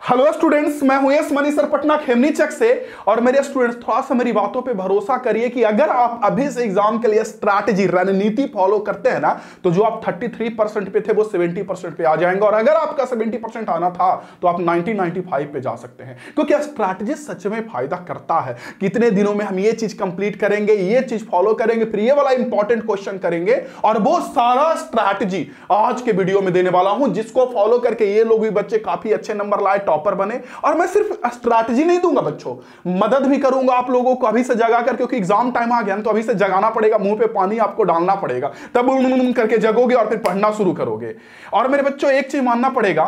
Hello students, मैं हूं Yash Mani sir Patna Khemni Chak से। और मेरे स्टूडेंट्स थोड़ा सा मेरी बातों पे भरोसा करिए कि अगर आप अभी से एग्जाम के लिए स्ट्रैटेजी रणनीति फॉलो करते हैं ना, तो जो आप 33% पे थे वो 70% पे आ जाएंगे। और अगर आपका 70% आना था तो आप 90-95 पे जा सकते हैं, क्योंकि स्ट्रैटेजी सच में फायदा करता है। कितने दिनों में हम ये चीज कंप्लीट करेंगे, ये चीज फॉलो करेंगे, फिर ये वाला इंपॉर्टेंट क्वेश्चन करेंगे, और वो सारा स्ट्रैटेजी आज के वीडियो में देने वाला हूं, जिसको फॉलो करके ये लोग भी बच्चे काफी अच्छे नंबर लाए, टॉपर बने। और मैं सिर्फ स्ट्रैटेजी नहीं दूंगा बच्चों, मदद भी करूंगा आप लोगों को अभी से जगा कर, क्योंकि एग्जाम टाइम आ गया तो अभी से जगाना पड़ेगा, मुंह पे पानी आपको डालना पड़ेगा, तब करके जगोगे और फिर पढ़ना शुरू करोगे। और मेरे बच्चों एक चीज मानना पड़ेगा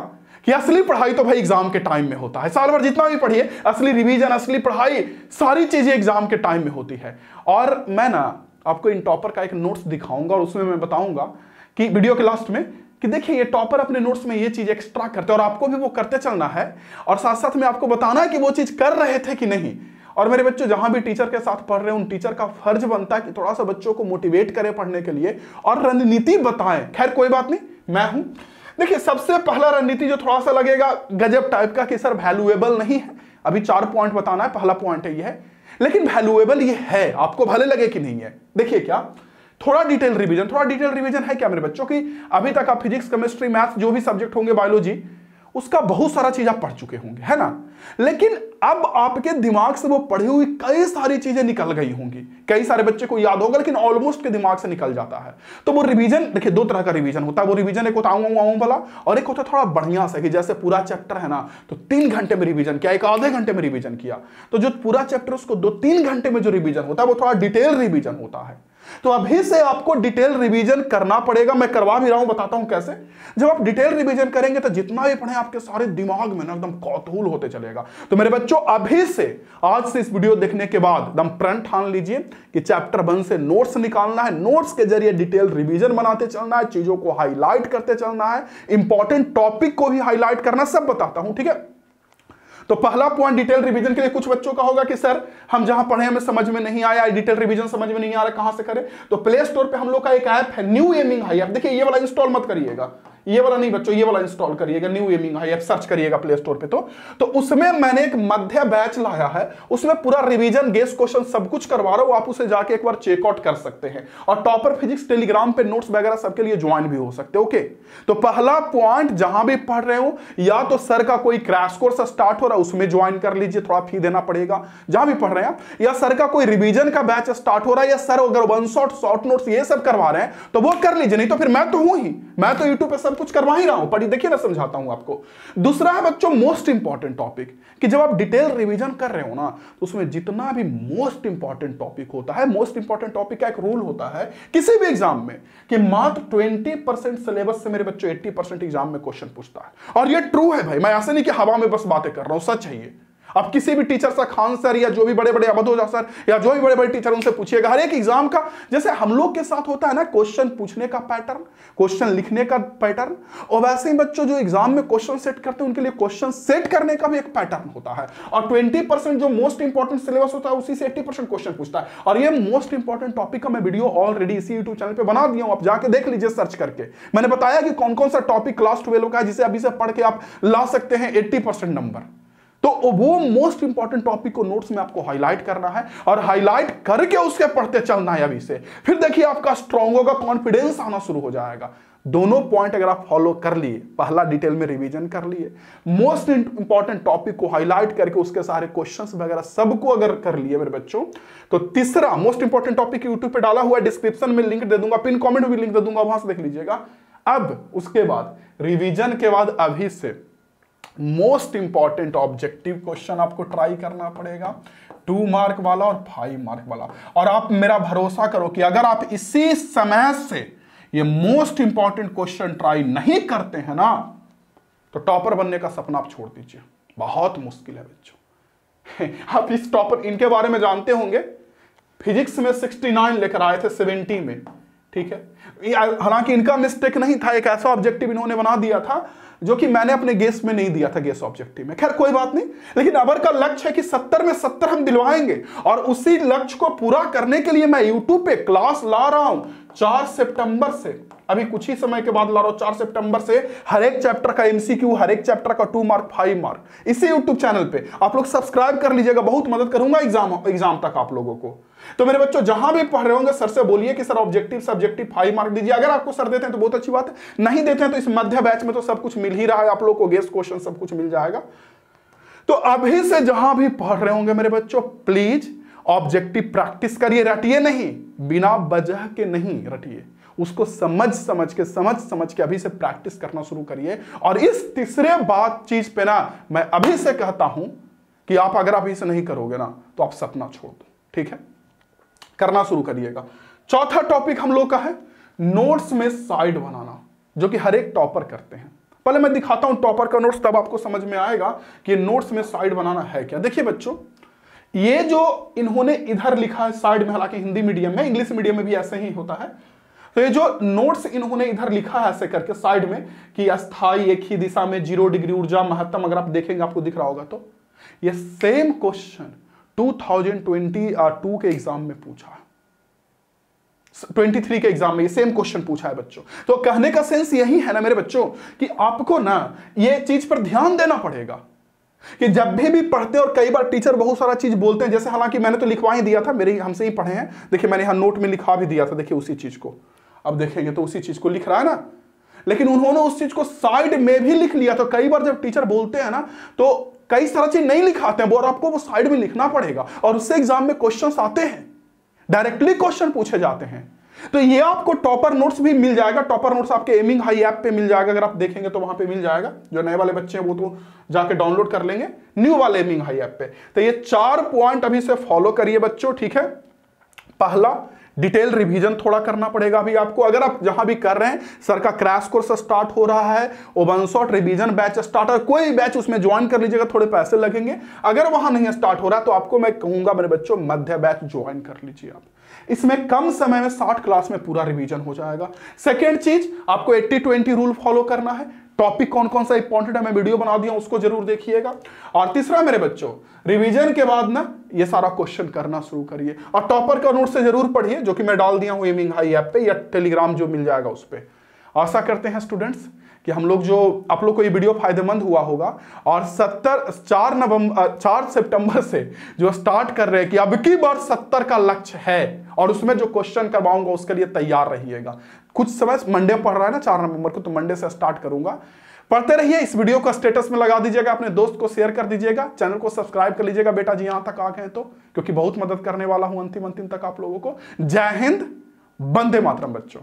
कि असली पढ़ाई तो भाई एग्जाम के टाइम में होता है। साल भर जितना भी पढ़िए, असली रिवीजन, असली पढ़ाई, सारी चीजें एग्जाम के टाइम में होती है। और मैं ना आपको इन टॉपर का एक नोट्स दिखाऊंगा और उसमें मैं बताऊंगा कि वीडियो के लास्ट में कि देखिए ये टॉपर अपने नोट्स में ये चीज एक्स्ट्रा करते हैं और आपको भी वो करते चलना है, और साथ साथ में आपको बताना है कि वो चीज कर रहे थे कि नहीं। और मेरे बच्चों जहां भी टीचर के साथ पढ़ रहे हैं, उन टीचर का फर्ज बनता है कि थोड़ा सा बच्चों को मोटिवेट करें पढ़ने के लिए और रणनीति बताएं। खैर कोई बात नहीं, मैं हूं। देखिए सबसे पहला रणनीति जो थोड़ा सा लगेगा गजब टाइप का कि सर वैल्यूएबल नहीं है, अभी 4 पॉइंट बताना है, पहला पॉइंट है ये है, लेकिन वैल्यूएबल ये है, आपको भले लगे कि नहीं है। देखिए क्या थोड़ा डिटेल रिवीजन है क्या मेरे बच्चों की अभी तक आप फिजिक्स, केमिस्ट्री, मैथ्स जो भी सब्जेक्ट होंगे, बायोलॉजी, उसका बहुत सारा चीज आप पढ़ चुके होंगे, है ना। लेकिन अब आपके दिमाग से वो पढ़ी हुई कई सारी चीजें निकल गई होंगी, कई सारे बच्चे को याद होगा, लेकिन ऑलमोस्ट के दिमाग से निकल जाता है। तो वो रिवीजन, देखिए 2 तरह का रिवीजन होता है। वो रिवीजन एक होता है वाला, और एक होता है थोड़ा बढ़िया सा, कि जैसे पूरा चैप्टर है ना तो 3 घंटे में रिवीजन किया, एक आधे घंटे में रिवीजन किया। तो जो पूरा चैप्टर उसको 2-3 घंटे में जो रिवीजन होता है वो थोड़ा डिटेल रिवीजन होता है। तो अभी से आपको डिटेल रिवीजन करना पड़ेगा। मैं करवा भी रहा हूं, बताता हूं कैसे। जब आप डिटेल रिवीजन करेंगे तो जितना भी पढ़े आपके सारे दिमाग में ना एकदम कौतूहल होते चलेगा। तो मेरे बच्चों अभी से, आज से इस वीडियो देखने के बाद एकदम प्रण ठान लीजिए कि चैप्टर 1 से नोट्स निकालना है, नोट्स के जरिए डिटेल रिवीजन बनाते चलना है, चीजों को हाईलाइट करते चलना है, इंपॉर्टेंट टॉपिक को भी हाईलाइट करना, सब बताता हूं, ठीक है। तो पहला पॉइंट डिटेल रिवीजन के लिए कुछ बच्चों का होगा कि सर हम जहां पढ़े हमें समझ में नहीं आया, डिटेल रिवीजन समझ में नहीं आ रहा, कहां से करें। तो प्ले स्टोर पे हम लोग का एक ऐप है न्यू एमिंग हाई ऐप। देखिए ये वाला इंस्टॉल मत करिएगा, ये वाला नहीं बच्चों, ये वाला इंस्टॉल करिएगा, new aiming high app search करिएगा प्ले स्टोर पे। तो उसमें मैंने एक मध्य बैच लाया है, उसमें पूरा रिवीजन, गेस क्वेश्चन सब कुछ करवा रहा हूं। आप उसे जाके एक बार चेकआउट कर सकते हैं, और टॉपर फिजिक्स टेलीग्राम पे नोट्स वगैरह सबके लिए ज्वाइन भी हो सकते हैं। ओके, तो पहला पॉइंट, जहां भी पढ़ रहे हो, या तो सर का कोई क्रैश कोर्स स्टार्ट हो रहा है उसमें ज्वाइन कर लीजिए, थोड़ा फी देना पड़ेगा जहां भी पढ़ रहे हैं, या सर का कोई रिवीजन का बैच स्टार्ट हो रहा है, या सर अगर वन शॉट, शॉर्ट नोट्स ये सब करवा रहे हैं तो वो कर लीजिए। नहीं तो फिर मैं तो हूं ही, मैं तो यूट्यूब पे सब कुछ करवा ही रहा हूं। पढ़िए, देखिए ना, समझाता हूं आपको। दूसरा है बच्चों मोस्ट इंपॉर्टेंट टॉपिक, कि जब आप डिटेल रिवीजन कर रहे हो ना तो उसमें जितना भी मोस्ट इंपॉर्टेंट टॉपिक होता है, मोस्ट इंपॉर्टेंट टॉपिक का एक रूल होता है किसी भी एग्जाम में कि मात्र 20% सिलेबस से मेरे बच्चों 80% एग्जाम में क्वेश्चन पूछता है। और ये ट्रू है भाई, मैं ऐसे नहीं कि हवा में बस बातें कर रहा हूं, सच है ये। आप किसी भी टीचर से, खान सर या जो भी बड़े बड़े अबधोजा सर या जो भी बड़े बड़े टीचर, उनसे पूछिएगा हर एक एग्जाम का, जैसे हम लोग के साथ होता है ना क्वेश्चन पूछने का पैटर्न, क्वेश्चन लिखने का पैटर्न, और वैसे ही बच्चों जो एग्जाम में क्वेश्चन सेट करते हैं उनके लिए क्वेश्चन सेट करने का भी एक पैटर्न होता है। और 20% जो मोस्ट इंपॉर्टेंट सिलेबस होता है उसी से 80% क्वेश्चन पूछता है। और ये मोस्ट इंपॉर्टेंट टॉपिक का मैं वीडियो ऑलरेडी इसी यूट्यूब चैनल पे बना दिया हूं, आप जाके देख लीजिए सर्च करके। मैंने बताया कि कौन कौन सा टॉपिक क्लास 12 का है जिसे अभी से पढ़ के आप ला सकते हैं 80% नंबर। तो वो मोस्ट इंपॉर्टेंट टॉपिक को नोट्स में आपको हाईलाइट करना है, और हाईलाइट करके उसके पढ़ते चलना है अभी से। फिर देखिए आपका स्ट्रांग होगा, कॉन्फिडेंस आना शुरू हो जाएगा। दोनों पॉइंट अगर आप फॉलो कर लिए, पहला डिटेल में रिवीजन कर लिए, मोस्ट इंपॉर्टेंट टॉपिक को हाईलाइट करके उसके सारे क्वेश्चंस वगैरह सबको अगर कर लिए मेरे बच्चों, तो तीसरा मोस्ट इंपॉर्टेंट टॉपिक यूट्यूब पे डाला हुआ है, डिस्क्रिप्शन में लिंक दे दूंगा, पिन कमेंट में भी लिंक दे दूंगा, वहां से देख लीजिएगा। अब उसके बाद रिवीजन के बाद अभी से मोस्ट इंपॉर्टेंट ऑब्जेक्टिव क्वेश्चन आपको ट्राई करना पड़ेगा, 2 मार्क वाला और 5 मार्क वाला। और आप मेरा भरोसा करो कि अगर आप इसी समय से ये मोस्ट इंपॉर्टेंट क्वेश्चन ट्राई नहीं करते हैं ना, तो टॉपर बनने का सपना आप छोड़ दीजिए, बहुत मुश्किल है बच्चों। आप इस टॉपर, इनके बारे में जानते होंगे, फिजिक्स में 69 लेकर आए थे 70 में, ठीक है। हालांकि इनका मिस्टेक नहीं था, एक ऐसा ऑब्जेक्टिव इन्होंने बना दिया था जो कि मैंने अपने गेस में नहीं दिया था, गेस ऑब्जेक्टिव में। खैर कोई बात नहीं, लेकिन अबर का लक्ष्य है कि 70 में 70 हम दिलवाएंगे, और उसी लक्ष्य को पूरा करने के लिए मैं यूट्यूब पे क्लास ला रहा हूं 4 सितंबर से। अभी कुछ ही समय के बाद ला रहा हूं 4 सितंबर से। हर एक चैप्टर का एमसीक्यू, हर एक चैप्टर का 2 मार्क 5 मार्क इसी यूट्यूब चैनल पे। आप लोग सब्सक्राइब कर लीजिएगा, बहुत मदद करूंगा एग्जाम तक आप लोगों को। तो मेरे बच्चों जहां भी पढ़ रहे होंगे सर से बोलिए कि सर ऑब्जेक्टिव सब्जेक्टिव 5 मार्क दीजिए। अगर आपको सर देते हैं तो बहुत अच्छी बात है, नहीं देते हैं तो इस मध्य बैच में तो सब कुछ मिल ही रहा है आप लोग को, गेस्ट क्वेश्चन सब कुछ मिल जाएगा। तो अभी से जहां भी पढ़ रहे होंगे मेरे बच्चों, प्लीज ऑब्जेक्टिव प्रैक्टिस करिए, रटिए नहीं, बिना वजह के नहीं रटिए, उसको समझ के अभी से प्रैक्टिस करना शुरू करिए। और इस तीसरे बात चीज पे ना मैं अभी से कहता हूं कि आप अगर अभी से नहीं करोगे ना तो आप सपना छोड़ दो, ठीक है, करना शुरू करिएगा। चौथा टॉपिक हम लोग का है नोट्स में साइड बनाना, जो कि हर एक टॉपर करते हैं। पहले मैं दिखाता हूं टॉपर का नोट्स, तब आपको समझ में आएगा कि नोट्स में साइड बनाना है क्या। देखिए बच्चों, ये जो इन्होंने इधर लिखा है साइड में, हालांकि हिंदी मीडियम में, इंग्लिश मीडियम में भी ऐसे ही होता है। तो ये जो नोट्स इन्होंने इधर लिखा है ऐसे करके साइड में कि अस्थाई एक ही दिशा में 0 डिग्री ऊर्जा महत्तम, अगर आप देखेंगे आपको दिख रहा होगा, तो ये सेम क्वेश्चन 2022 के एग्जाम में पूछा, 23 के एग्जाम में ये सेम क्वेश्चन पूछा है बच्चों। तो कहने का सेंस यही है ना मेरे बच्चों कि आपको ना ये चीज पर ध्यान देना पड़ेगा कि जब भी पढ़ते हैं, और कई बार टीचर बहुत सारा चीज बोलते हैं, जैसे हालांकि मैंने तो लिखवा ही दिया था, मेरे हमसे ही पढ़े हैं, देखिए मैंने यहां नोट में लिखा भी दिया था, देखिए उसी चीज को, अब देखेंगे तो उसी चीज को लिख रहा है ना, लेकिन उन्होंने उस चीज को साइड में भी लिख लिया। तो कई बार जब टीचर बोलते हैं ना तो कई सारा चीज नहीं लिखाते हैं, और आपको वो साइड में लिखना पड़ेगा, और उससे एग्जाम में क्वेश्चंस आते हैं, डायरेक्टली क्वेश्चन पूछे जाते हैं। तो ये आपको टॉपर नोट्स भी मिल जाएगा, टॉपर नोट्स आपके एमिंग हाई ऐप पे मिल जाएगा, अगर आप देखेंगे तो वहां पे मिल जाएगा। जो नए वाले बच्चे हैं वो तो जाके डाउनलोड कर लेंगे न्यू वाले एमिंग हाई ऐप पे। तो ये 4 पॉइंट अभी से फॉलो करिए बच्चों, ठीक है। पहला, डिटेल रिवीजन थोड़ा करना पड़ेगा अभी आपको, अगर आप जहां भी कर रहे हैं। सर का क्रैश कोर्स स्टार्ट हो रहा है, open shot revision batch start है, कोई बैच उसमें ज्वाइन कर लीजिएगा, थोड़े पैसे लगेंगे। अगर वहां नहीं स्टार्ट हो रहा है तो आपको मैं कहूंगा मेरे बच्चों मध्य बैच ज्वाइन कर लीजिए आप, इसमें कम समय में 60 क्लास में पूरा रिवीजन हो जाएगा। सेकेंड चीज, आपको 80-20 रूल फॉलो करना है, टॉपिक कौन कौन सा इंपॉर्टेंट है मैं वीडियो बना दिया, उसको जरूर देखिएगा। और तीसरा मेरे बच्चों, रिवीजन के बाद ना ये सारा क्वेश्चन करना शुरू करिए, और टॉपर का नोट से जरूर पढ़िए, जो कि मैं डाल दिया हूं एमिंग हाई ऐप पे या टेलीग्राम जो मिल जाएगा उस पे। आशा करते हैं स्टूडेंट्स कि हम लोग जो आप लोग को ये वीडियो फायदेमंद हुआ होगा। और 4 सितंबर से जो स्टार्ट कर रहे हैं कि अब की बार 70 का लक्ष्य है, और उसमें जो क्वेश्चन करवाऊंगा उसके लिए तैयार रहिएगा। कुछ समय मंडे पढ़ रहा है ना 4 नवंबर को, तो मंडे से स्टार्ट करूंगा, पढ़ते रहिए। इस वीडियो को स्टेटस में लगा दीजिएगा, अपने दोस्त को शेयर कर दीजिएगा, चैनल को सब्सक्राइब कर लीजिएगा बेटा जी यहां तक आ गए तो, क्योंकि बहुत मदद करने वाला हूं अंतिम तक आप लोगों को। जय हिंद, वंदे मातरम बच्चों।